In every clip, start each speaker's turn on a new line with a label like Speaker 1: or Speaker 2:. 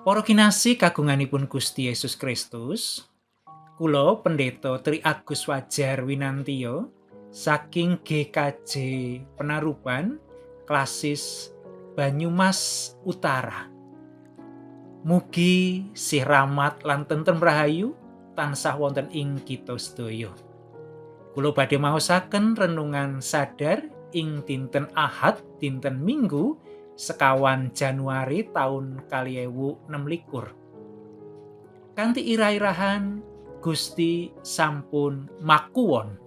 Speaker 1: Para kinasih kagunganipun Gusti Yesus Kristus, kula Pendeta Tri Agus Wajar Winantio saking GKJ Penaruban Klasis Banyumas Utara. Mugi sih rahmat lan tentrem rahayu tansah wonten ing kita sedaya. Kula badhe maosaken renungan sadar ing dinten Ahad dinten Minggu sekawan Januari taun 2026. Kanthi irah-irahan Gusti sampun makuwon.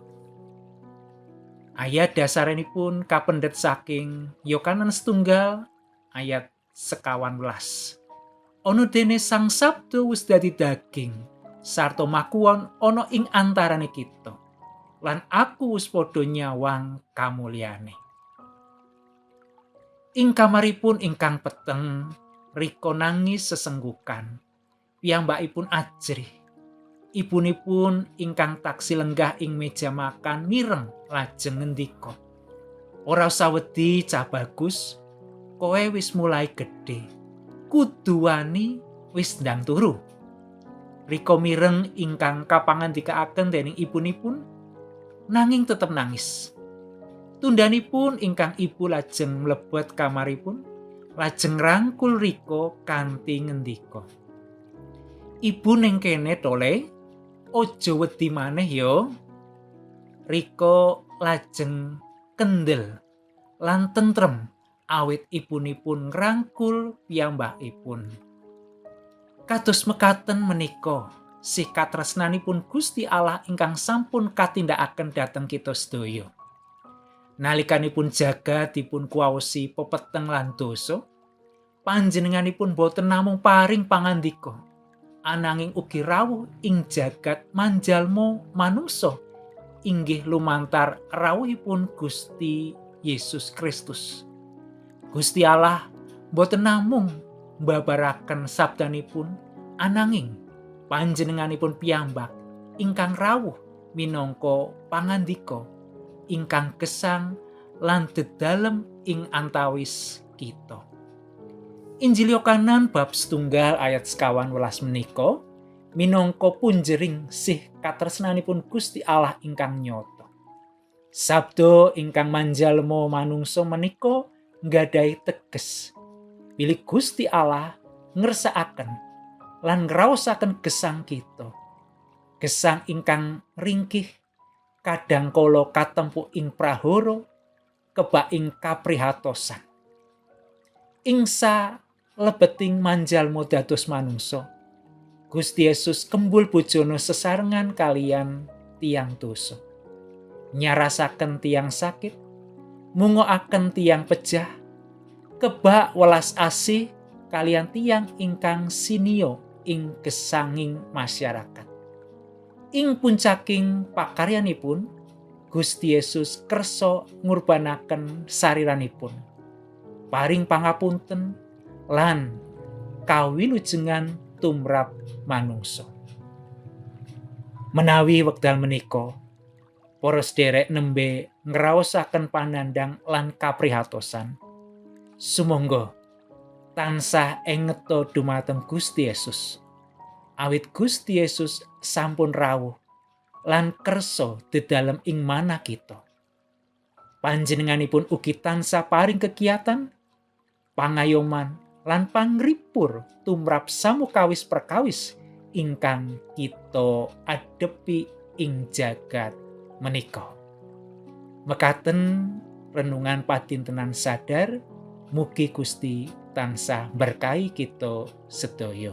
Speaker 1: Ayat dasarenipun kapendhet saking Yohanes setunggal ayat 11. Ana dene Sang Sabda wis dadi daging sarta makuwon ana ing antarane kita. Lan aku wis padha nyawang kamulyane. Ing kamaripun ingkang peteng Rika nangis sesenggukan. Piyambakipun ajrih. Ibunipun ingkang taksih lenggah ing meja makan mireng lajeng ngendika, "Ora usah wedi cah bagus, kowe wis mulai gedhe. Kudu wani wis ndang turu." Rika mireng ingkang kapangandikaaken dening ibunipun, nanging tetep nangis. Tundhanipun ingkang ibu lajeng mlebet kamaripun, lajeng ngrangkul Rika kanthi ngendika, "Ibu ning kene to Le, aja wedi maneh ya." Rika lajeng kendel lan tentrem awit ibunipun ngrangkul piyambakipun. Kados mekaten menika sih katresnanipun Gusti Allah ingkang sampun katindakaken dhateng kita sedaya. Nalikanipun jagat dipun kuwaosi pepeteng lan dosa, panjenenganipun boten namung paring pangandika, ananging ugi rawuh ing jagat manjalma manungsa inggih lumantar rawuhipun Gusti Yesus Kristus. Gusti Allah boten namung mbabaraken sabdanipun, ananging panjenenganipun piyambak ingkang rawuh minangka pangandika ingkang gesang lan dedalem ing antawis kita. Injil Yohanes bab setunggal ayat 11 menika minangka punjering sih katresnanipun Gusti Allah ingkang nyata. Sabda ingkang manjalma manungsa menika nggadahi teges bilih Gusti Allah ngersakaken lan ngraosaken gesang kita. Gesang ingkang ringkih kadangkala katempu ing prahara kebak ing kaprihatosan. Ing salebeting manjalma dados manungsa, Gusti Yesus kembul bojono sesarengan kalian tiyang dosa. Nyarasaken tiyang sakit, mungokaken tiyang pejah, kebak welas asih kalian tiyang ingkang siniya ing gesanging masyarakat. Ing puncaking pakaryanipun, Gusti Yesus kersa ngurbanaken sariranipun, paring pangapunten lan kawilujengan tumrap manungsa. Menawi wekdal menika, para sederek nembe ngraosaken panandang lan kaprihatosan, sumangga tansah engeta dumateng Gusti Yesus. Awit Gusti Yesus sampun rawuh lan kersa dedalem ing manah kita. Panjenenganipun ugi tansah paring kekiyatan, pangayoman lan pangripur tumrap samukawis perkawis ingkang kita adepi ing jagat menika. Mekaten renungan padintenan sadar, mugi Gusti tansah berkahi kita sedaya.